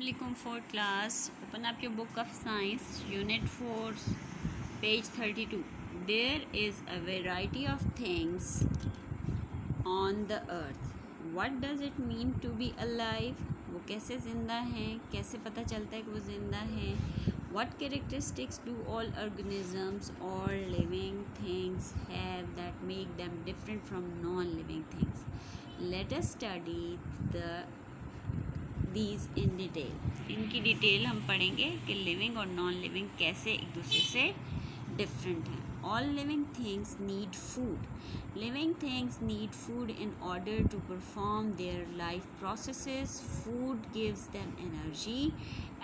Assalamualaikum for class. Open up your book of science, unit 4, page 32. There is a variety of things on the earth. What does it mean to be alive? वो कैसे ज़िंदा हैं, कैसे पता चलता है कि वो ज़िंदा हैं? What characteristics do all organisms or living things have that make them different from non-living things? Let us study these in detail. इनकी डिटेल हम पढ़ेंगे कि लिविंग और नॉन लिविंग कैसे एक दूसरे से डिफरेंट हैं. All living things need food. Living things need food in order to perform their life processes. Food gives them energy.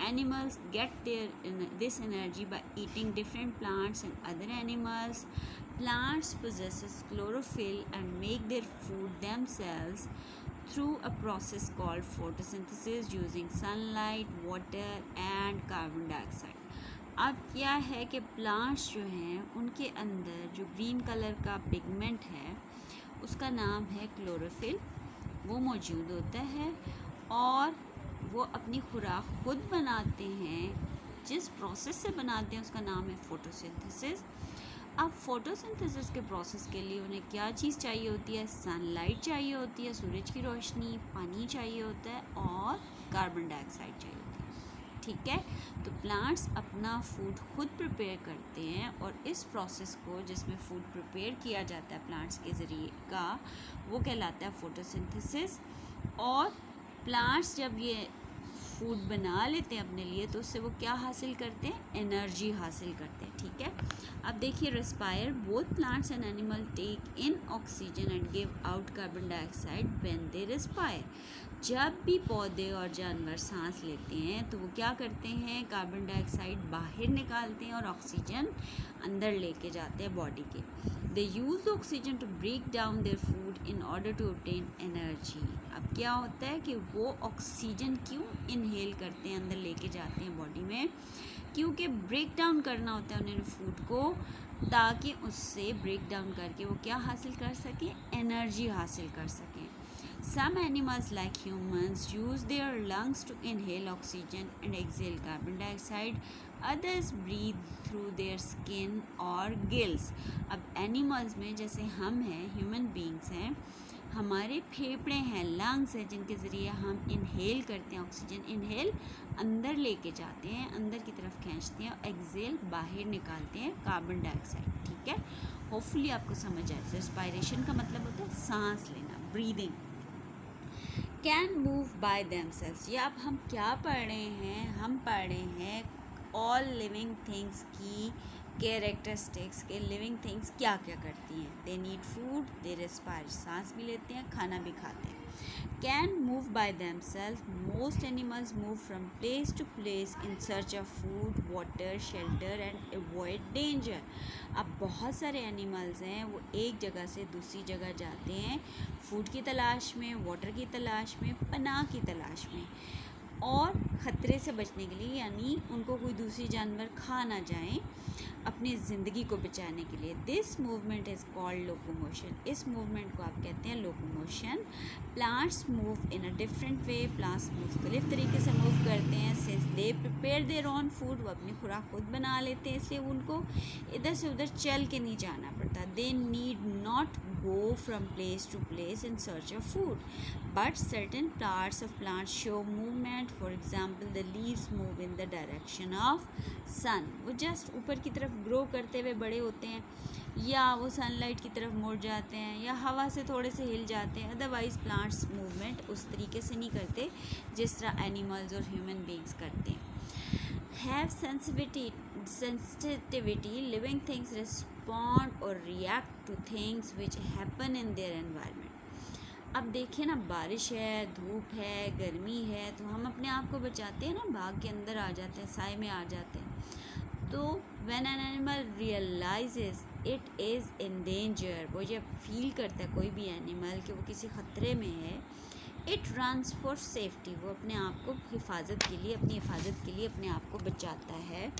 Animals get this energy by eating different plants and other animals. Plants possesses chlorophyll and make their food themselves through a process called photosynthesis using sunlight, water and carbon dioxide. अब क्या है कि plants जो हैं उनके अंदर जो green colour का पिगमेंट है उसका नाम है क्लोरोफिल. वो मौजूद होता है और वो अपनी खुराक खुद बनाते हैं. जिस प्रोसेस से बनाते हैं उसका नाम है फोटोसिंथेसिस. अब फोटोसिंथेसिस के प्रोसेस के लिए उन्हें क्या चीज़ चाहिए होती है? सनलाइट चाहिए होती है, सूरज की रोशनी, पानी चाहिए होता है और कार्बन डाइऑक्साइड चाहिए होती है. ठीक है, तो प्लांट्स अपना फूड खुद प्रिपेयर करते हैं और इस प्रोसेस को जिसमें फूड प्रिपेयर किया जाता है प्लांट्स के ज़रिए का वो कहलाता है फोटोसिंथेसिस. और प्लांट्स जब ये फूड बना लेते हैं अपने लिए तो उससे वो क्या हासिल करते हैं? एनर्जी हासिल करते हैं. ठीक है, अब देखिए respire. Both plants and animal take in oxygen and give out carbon dioxide when they respire. जब भी पौधे और जानवर सांस लेते हैं तो वो क्या करते हैं? कार्बन डाइऑक्साइड बाहर निकालते हैं और ऑक्सीजन अंदर लेके जाते हैं बॉडी के. They use oxygen to break down their food in order to obtain energy. अब क्या होता है कि वो ऑक्सीजन क्यों इनहेल करते हैं, अंदर लेके जाते हैं बॉडी में? क्योंकि ब्रेक डाउन करना होता है उन्हें फूड को, ताकि उससे ब्रेक डाउन करके वो क्या हासिल कर सकें? एनर्जी हासिल कर सकें. Some animals like humans use their lungs to inhale oxygen and exhale carbon dioxide. Others breathe through their skin or gills. अब animals में जैसे हम हैं, human beings हैं, हमारे फेफड़े हैं, लंग्स हैं जिनके ज़रिए हम इनहेल करते हैं ऑक्सीजन. इनहेल अंदर लेके जाते हैं, अंदर की तरफ खींचते हैं और एक्सेल बाहर निकालते हैं कार्बन डाइऑक्साइड. ठीक है, होपफुली आपको समझ आए. रेस्पायरेशन का मतलब होता है सांस लेना, breathing. Can move by themselves. ये अब हम क्या पढ़ रहे हैं? हम पढ़ रहे हैं ऑल लिविंग थिंग्स की कैरेक्टरिस्टिक्स के. लिविंग थिंग्स क्या क्या करती हैं? They need food, they respire, सांस भी लेते हैं, खाना भी खाते हैं. Can move by themselves. Most animals move from place to place in search of food, water, shelter and avoid danger. अब बहुत सारे एनिमल्स हैं वो एक जगह से दूसरी जगह जाते हैं फूड की तलाश में, वाटर की तलाश में, पनाह की तलाश में और ख़तरे से बचने के लिए, यानी उनको कोई दूसरी जानवर खा ना जाए, अपनी ज़िंदगी को बचाने के लिए. This movement is called locomotion. इस मूवमेंट को आप कहते हैं locomotion. Plants move in a different way. Plants मुख्तलिफ तरीके से मूव करते हैं. Since they prepare their own food, वो अपनी खुराक खुद बना लेते हैं, इसलिए उनको इधर से उधर चल के नहीं जाना पड़ता. They need not go from place to place in search of food, but certain parts of plants show movement. For example, the leaves move in the direction of sun. वो जस्ट ऊपर की तरफ ग्रो करते हुए बड़े होते हैं, या वो सनलाइट की तरफ मुड़ जाते हैं, या हवा से थोड़े से हिल जाते हैं. अदरवाइज प्लांट्स मूवमेंट उस तरीके से नहीं करते जिस तरह एनिमल्स और ह्यूमन बींग्स करते हैं. Have sensitivity. Living things respond or react to things which happen in their environment. अब देखिए ना, बारिश है, धूप है, गर्मी है, तो हम अपने आप को बचाते हैं ना, भाग के अंदर आ जाते हैं, साए में आ जाते हैं. तो when an animal realizes it is in danger, वो जब फील करता है कोई भी एनिमल कि वो किसी ख़तरे में है, इट रन्स फॉर सेफ्टी. वो अपने आप को हिफाजत के लिए, अपनी हिफाजत के लिए अपने आप को बचाता है.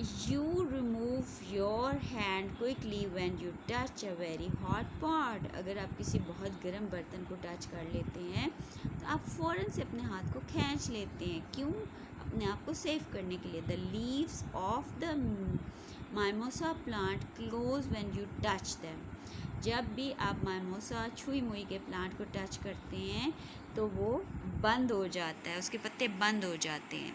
You remove your hand quickly when you touch a very hot pot. अगर आप किसी बहुत गर्म बर्तन को टच कर लेते हैं तो आप फ़ौरन से अपने हाथ को खींच लेते हैं. क्यों? अपने आप को सेव करने के लिए. The leaves of the mimosa plant close when you touch them. जब भी आप माइमोसा छुई मुई के प्लांट को टच करते हैं तो वो बंद हो जाता है, उसके पत्ते बंद हो जाते हैं.